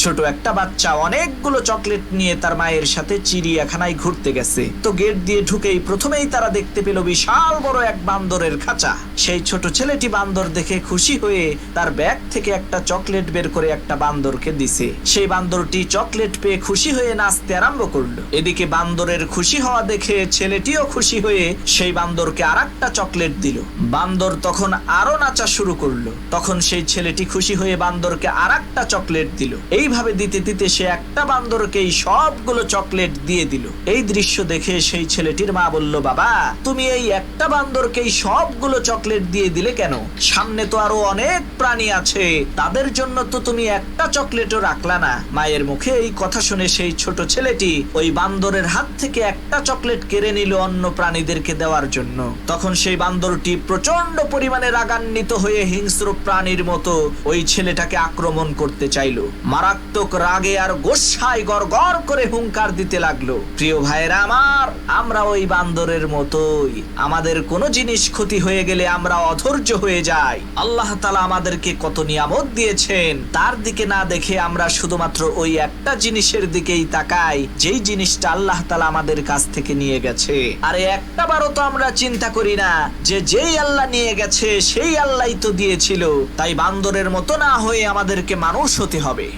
ছোট একটা বাচ্চা অনেকগুলো চকলেট নিয়ে তার মায়ের সাথে চিড়িয়াখানায় ঘুরতে গেছে। তো গেট দিয়ে ঢুকেই প্রথমেই তারা দেখতে পেল বিশাল বড় এক বান্দরের খাঁচা। সেই ছোট ছেলেটি বান্দর দেখে খুশি হয়ে তার ব্যাগ থেকে একটা চকলেট বের করে একটা বান্দরকে দিছে। সেই বান্দরটি চকলেট পেয়ে খুশি হয়ে নাচতে আরম্ভ করলো। এদিকে বান্দরের খুশি হওয়া দেখে ছেলেটিও খুশি হয়ে সেই বান্দরকে আরেকটা চকলেট দিল। বান্দর তখন আরো নাচা শুরু করলো। তখন সেই ছেলেটি খুশি হয়ে বান্দরকে আরেকটা চকলেট দিল। এইভাবে দিতে দিতে সে একটা বান্দরকেই সবগুলো চকলেট দিয়ে দিল। এই দৃশ্য দেখে সেই ছেলেটির মা বলল, বাবা তুমি এই একটা বান্দরকেই সবগুলো চকলেট দিয়ে দিলে কেন? সামনে তো আরো অনেক প্রাণী আছে, তাদের জন্য তো তুমি একটা চকলেটও রাখলা না। মায়ের মুখে এই কথা শুনে সেই ছোট ছেলেটি ওই বান্দরের হাত থেকে একটা চকলেট কেড়ে নিল অন্য প্রাণীদেরকে দেওয়ার জন্য। তখন সেই বান্দরটি প্রচন্ড পরিমাণে রাগান্বিত হয়ে হিংস্র প্রাণীর মতো ওই ছেলেটাকে আক্রমণ করতে চাইলো। মারাত্মক রাগে আর গোসায় গড়গড় করে হুঙ্কার দিতে লাগলো। প্রিয় ভাইরা আমার, আমরা ওই বান্দরের মতোই, আমাদের কোনো জিনিস ক্ষতি হয়ে গেলে আমরা অধৈর্য হয়ে যাই। আল্লাহ তাআলা আমাদেরকে কত নিয়ামত দিয়েছেন, তার দিকে না দেখে আমরা শুধুমাত্র ওই একটা জিনিসের দিকেই তাকাই যেই জিনিসটা আল্লাহ তাআলা আমাদের কাছ থেকে নিয়ে গেছে। আর একটা বারও তো আমরা চিন্তা করি না যে যেই আল্লাহ নিয়ে গেছে সেই আল্লাহই তো দিয়েছিল। তাই বান্দরের মতো না হয়ে আমাদেরকে মানুষ হতে হবে।